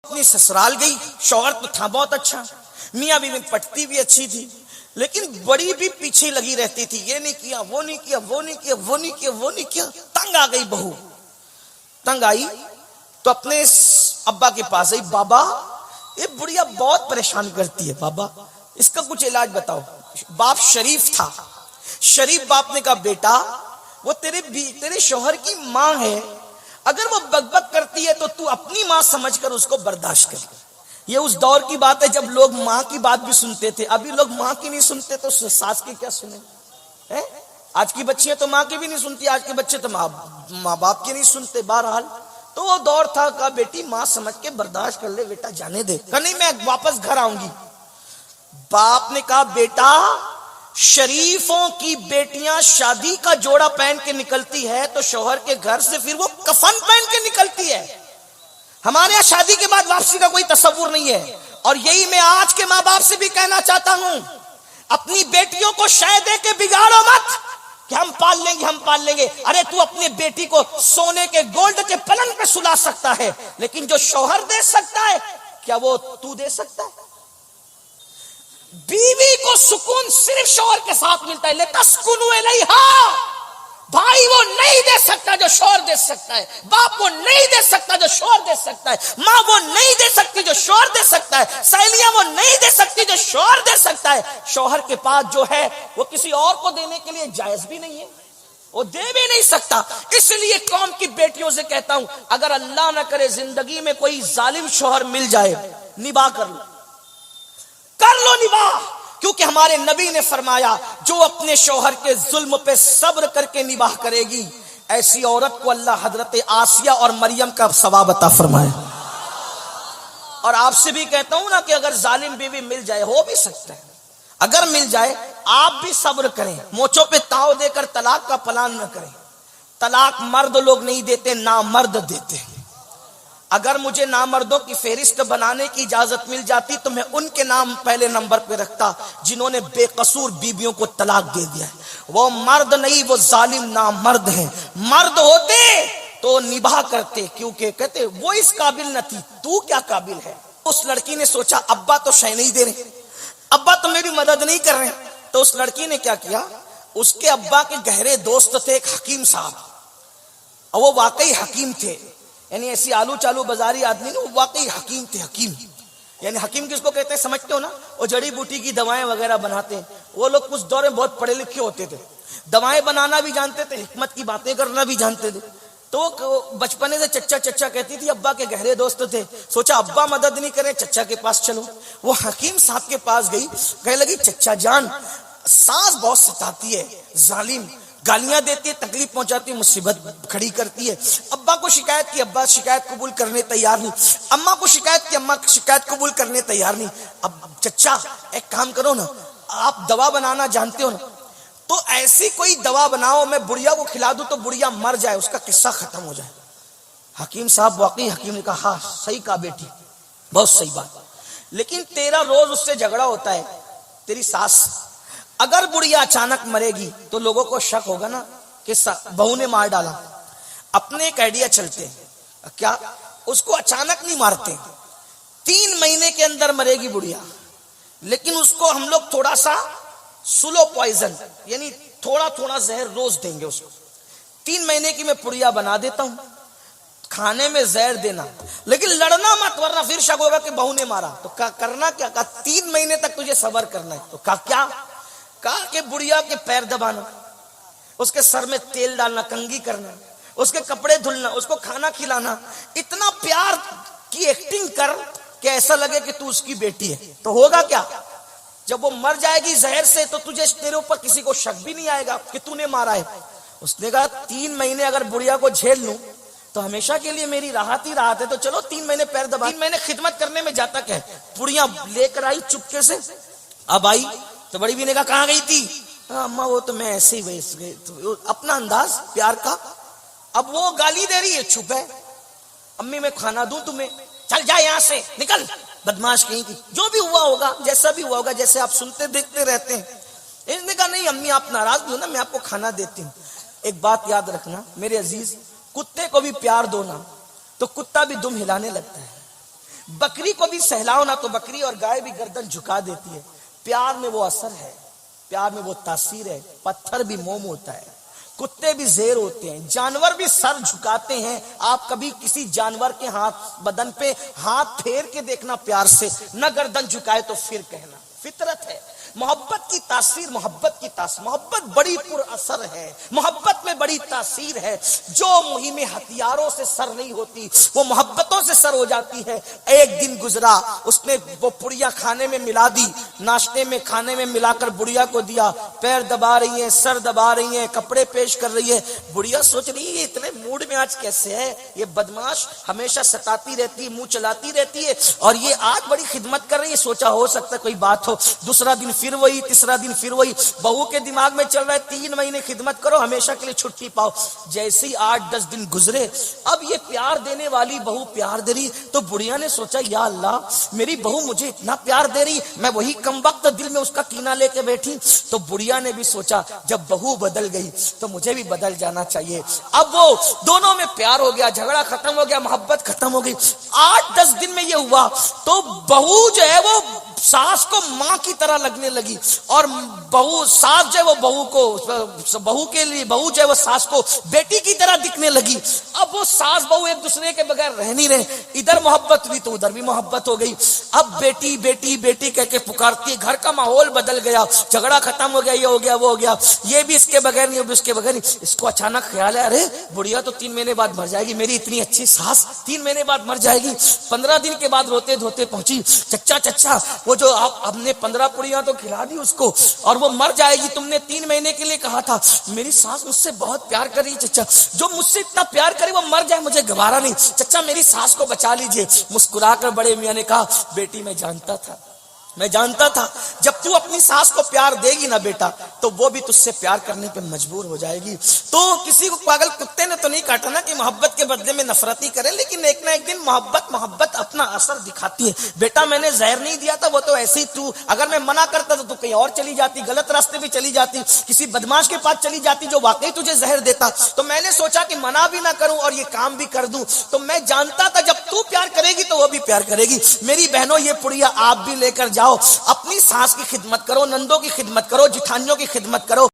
اپنی سسرال گئی، شوہر تو تھا بہت اچھا، میاں بیوی پٹتی بھی اچھی تھی، لیکن بڑی بھی پیچھے لگی رہتی تھی، یہ نہیں کیا، وہ نہیں کیا، وہ نہیں کیا، وہ نہیں کیا، وہ نہیں کیا۔ تنگ آ گئی بہو، تنگ آئی تو اپنے ابا کے پاس آئی، بابا یہ بڑھیا بہت پریشان کرتی ہے، بابا اس کا کچھ علاج بتاؤ۔ باپ شریف تھا، شریف باپ نے کہا بیٹا وہ تیرے شوہر کی ماں ہے، اگر وہ بک بک کرتی ہے تو تو اپنی ماں سمجھ کر اس کو برداشت کر۔ یہ اس دور کی بات ہے جب لوگ ماں کی بات بھی سنتے تھے، ابھی لوگ ماں کی نہیں سنتے تو ساس کی کیا سنیں؟ آج کی بچیاں تو ماں کی بھی نہیں سنتی، آج کے بچے تو ماں باپ کی نہیں سنتے۔ بہرحال تو وہ دور تھا، کہا بیٹی ماں سمجھ کے برداشت کر لے بیٹا، جانے دے۔ کہا نہیں میں واپس گھر آؤں گی۔ باپ نے کہا بیٹا شریفوں کی بیٹیاں شادی کا جوڑا پہن کے نکلتی ہے تو شوہر کے گھر سے پھر وہ کفن پہن کے نکلتی ہے، ہمارے یہاں شادی کے بعد واپسی کا کوئی تصور نہیں ہے۔ اور یہی میں آج کے ماں باپ سے بھی کہنا چاہتا ہوں، اپنی بیٹیوں کو شے دے کے بگاڑو مت کہ ہم پال لیں گے، ہم پال لیں گے۔ ارے تو اپنی بیٹی کو سونے کے گولڈ کے پلنگ پہ سلا سکتا ہے، لیکن جو شوہر دے سکتا ہے کیا وہ تو دے سکتا ہے؟ بیوی کو سکون صرف شوہر کے ساتھ ملتا ہے، لِتَسْكُنُوا إِلَيْهَا۔ بھائی وہ نہیں دے سکتا جو شوہر دے سکتا ہے، باپ وہ نہیں دے سکتا جو شوہر دے سکتا ہے، ماں وہ نہیں دے سکتی جو شوہر دے سکتا ہے، سہیلیاں وہ نہیں دے سکتی جو شوہر دے سکتا ہے۔ شوہر کے پاس جو ہے وہ کسی اور کو دینے کے لیے جائز بھی نہیں ہے، وہ دے بھی نہیں سکتا۔ اس لیے قوم کی بیٹیوں سے کہتا ہوں، اگر اللہ نہ کرے زندگی میں کوئی ظالم شوہر مل جائے، نباہ کر لو، کر لو نباہ، کیونکہ ہمارے نبی نے فرمایا جو اپنے شوہر کے ظلم پہ صبر کر کے نباہ کرے گی، ایسی عورت کو اللہ حضرت آسیہ اور مریم کا ثواب عطا فرمائے۔ اور آپ سے بھی کہتا ہوں نا کہ اگر ظالم بیوی مل جائے، ہو بھی سکتا ہے، اگر مل جائے آپ بھی صبر کریں، موچوں پہ تاؤ دے کر طلاق کا پلان نہ کریں۔ طلاق مرد لوگ نہیں دیتے، نامرد دیتے ہیں۔ اگر مجھے نامردوں کی فہرست بنانے کی اجازت مل جاتی تو میں ان کے نام پہلے نمبر پہ رکھتا جنہوں نے بے قصور بیویوں کو طلاق دے دیا ہے۔ وہ مرد نہیں، وہ ظالم نامرد ہیں۔ مرد ہوتے تو نباہ کرتے، کیونکہ کہتے وہ اس قابل نہ تھی، تو کیا قابل ہے۔ اس لڑکی نے سوچا ابا تو شے نہیں دے رہے، ابا تو میری مدد نہیں کر رہے، تو اس لڑکی نے کیا کیا، اس کے ابا کے گہرے دوست تھے ایک حکیم صاحب، اور وہ واقعی حکیم تھے، یعنی ایسی آلو چالو بازاری آدمی نہیں، وہ واقعی حکیم تھے۔ حکیم یعنی حکیم کس کو کہتے ہیں سمجھتے ہو نا، وہ جڑی بوٹی کی دوائیں وغیرہ بناتے ہیں۔ وہ لوگ کچھ دور میں بہت پڑھے لکھے ہوتے تھے، دوائیں بنانا بھی جانتے تھے، حکمت کی باتیں کرنا بھی جانتے تھے۔ تو بچپنے سے چچا چچا کہتی تھی، ابا کے گہرے دوست تھے، سوچا ابا مدد نہیں کرے چچا کے پاس چلو۔ وہ حکیم صاحب کے پاس گئی، کہنے لگی چچا جان ساس بہت ستاتی ہے، ظالم، گالیاں دیتی ہے، تکلیف پہنچاتی ہے، مصیبت کھڑی کرتی ہے۔ ابا کو شکایت کی، ابا شکایت قبول کرنے تیار نہیں۔ اماں کو شکایت کی، اماں شکایت قبول کرنے تیار نہیں۔ اب چچا ایک کام کرو نا، آپ دوا بنانا جانتے ہو نا، تو ایسی کوئی دوا بناؤ میں بڑھیا کو کھلا دوں تو بڑھیا مر جائے، اس کا قصہ ختم ہو جائے۔ حکیم صاحب واقعی حکیم نے کہا ہاں صحیح کہا بیٹی، بہت صحیح بات، لیکن تیرا روز اس سے جھگڑا ہوتا ہے، تیری ساس، اگر بڑھیا اچانک مرے گی تو لوگوں کو شک ہوگا نا کہ بہو نے مار ڈالا۔ اپنے ایک آئیڈیا چلتے ہیں، کیا اس کو اچانک نہیں مارتے، 3 مہینے کے اندر مرے گی بڑھیا، لیکن اس کو ہم لوگ تھوڑا سا سلو پوائزن یعنی تھوڑا تھوڑا زہر روز دیں گے اس کو۔ 3 مہینے کی میں پڑیا بنا دیتا ہوں، کھانے میں زہر دینا، لیکن لڑنا مت ورنہ پھر شک ہوگا کہ بہو نے مارا۔ تو کرنا کیا، کہا 3 مہینے تک تجھے صبر کرنا ہے۔ تو کہا کہ بڑھیا کے پیر دبانا، اس کے سر میں تیل ڈالنا، کنگھی کرنا، اس کے کپڑے دھلنا، اس کو کھانا کھلانا، اتنا پیار کی ایکٹنگ کر کہ ایسا لگے کہ تو اس کی بیٹی ہے۔ تو ہوگا کیا، جب وہ مر جائے گی زہر سے تو تجھے تیرے اوپر کسی کو شک بھی نہیں آئے گا کہ تو نے مارا ہے۔ اس نے کہا 3 مہینے اگر بڑھیا کو جھیل لوں تو ہمیشہ کے لیے میری راحت ہی راحت ہے، تو چلو 3 مہینے پیر دبا۔ 3 مہینے خدمت کرنے میں جاتا کیا ہے، بڑھیا لے کر آئی چپکے سے، اب آئی تو بڑی بھی نے کہا کہاں گئی تھی، اماں وہ تو میں ایسے ہی اپنا انداز پیار کا۔ اب وہ گالی دے رہی ہے، چھپ ہے، امی میں کھانا دوں تمہیں، چل جا یہاں سے نکل، بدماش کہیں کی۔ جو بھی ہوا ہوگا، جیسا بھی ہوا ہوگا، جیسے آپ سنتے دیکھتے رہتے ہیں۔ اس نے کہا نہیں امی آپ ناراض بھی ہو نا، میں آپ کو کھانا دیتی ہوں۔ ایک بات یاد رکھنا میرے عزیز، کتے کو بھی پیار دو نا تو کتا بھی دم ہلانے لگتا ہے، بکری کو بھی سہلاؤ نا تو بکری اور گائے بھی گردن جھکا دیتی ہے. پیار میں وہ اثر ہے, پیار میں وہ تاثیر ہے. پتھر بھی موم ہوتا ہے, کتے بھی زیر ہوتے ہیں, جانور بھی سر جھکاتے ہیں. آپ کبھی کسی جانور کے ہاتھ بدن پہ ہاتھ پھیر کے دیکھنا پیار سے, نہ گردن جھکائے تو پھر کہنا. فطرت ہے. محبت کی تاثیر, محبت کی تاثیر, محبت بڑی پر اثر ہے, محبت میں بڑی تاثیر ہے. جو مہم ہتھیاروں سے سر نہیں ہوتی وہ محبتوں سے سر ہو جاتی ہے. ایک دن گزرا, اس نے وہ پڑیا کھانے میں ملا دی, ناشتے میں کھانے میں ملا کر بڑھیا کو دیا. پیر دبا رہی ہیں, سر دبا رہی ہیں, کپڑے پیش کر رہی ہے. بڑھیا سوچ رہی ہے اتنے موڈ میں آج کیسے ہے, یہ بدماش ہمیشہ ستاتی رہتی ہے, منہ چلاتی رہتی ہے, اور یہ آج بڑی خدمت کر رہی ہے. سوچا ہو سکتا ہے کوئی بات ہو. دوسرا دن پھر وہی, تیسرا دن پھر وہی. بہو کے دماغ میں چل رہا ہے 3 مہینے خدمت کرو, ہمیشہ کے لیے چھٹی پاؤ. جیسے ہی 8-10 دن گزرے, اب یہ پیار دینے والی بہو پیار دے رہی, تو بڑھیا نے سوچا یا اللہ میری بہو مجھے اتنا پیار دے رہی, میں وہی کم وقت دل میں اس کا کینہ لے کے بیٹھی. تو بڑھیا نے بھی سوچا جب بہو بدل گئی تو مجھے بھی بدل جانا چاہیے. اب وہ دونوں میں پیار ہو گیا, جھگڑا ختم ہو گیا, محبت ختم ہو گئی. 8-10 دن میں یہ ہوا تو بہو جو ہے وہ ساس کو ماں کی طرح لگنے لگی, اور بہو ساس جو ہے وہ بہو کو, بہو کے لیے بہو جو ہے وہ ساس کو بیٹی کی طرح دکھنے لگی. اب وہ ساس بہو ایک دوسرے کے بغیر رہ نہیں رہے, ادھر محبت ہوئی تو ادھر بھی محبت ہو گئی. اب بیٹی بیٹی بیٹی کہہ کے پکارتی ہے, گھر کا ماحول بدل گیا, جھگڑا ختم ہو گیا, یہ ہو گیا وہ ہو گیا, یہ بھی اس کے بغیر نہیں, وہ بھی اس کے بغیر نہیں. اس کو اچانک خیال ہے ارے بڑھیا تو 3 مہینے بعد مر جائے گی, میری اتنی اچھی ساس 3 مہینے بعد مر جائے گی. 15 دن کے بعد روتے دھوتے پہنچی, چچا وہ جو آپ نے 15 پڑیاں تو کھلا دی اس کو, اور وہ مر جائے گی, تم نے 3 مہینے کے لیے کہا تھا. میری ساس مجھ سے بہت پیار کر رہی چچا, جو مجھ سے اتنا پیار کرے وہ مر جائے مجھے گوارا نہیں, چچا میری ساس کو بچا لیجئے. مسکرا کر بڑے میاں نے کہا بیٹی میں جانتا تھا جب تو اپنی ساس کو پیار دے گی نا بیٹا تو وہ بھی تجھ سے پیار کرنے پہ مجبور ہو جائے گی. تو کسی کو پاگل کتے نے تو نہیں کاٹا نا کہ محبت کے بدلے میں نفرت ہی کرے, لیکن ایک نہ ایک دن محبت اپنا اثر دکھاتی ہے. بیٹا میں نے زہر نہیں دیا تھا, وہ تو ایسے ہی تو, اگر میں منع کرتا تو کہیں اور چلی جاتی, غلط راستے بھی چلی جاتی, کسی بدماش کے پاس چلی جاتی جو واقعی تجھے زہر دیتا. تو میں نے سوچا کہ منع بھی نہ کروں اور یہ کام بھی کر دوں. تو میں جانتا تھا جب تو پیار کرے گی تو وہ بھی پیار کرے گی. میری بہنوں یہ پڑیا آپ بھی لے کر جاؤ, اپنی ساس کی خدمت کرو, نندوں کی خدمت کرو, جٹھانیوں کی خدمت کرو.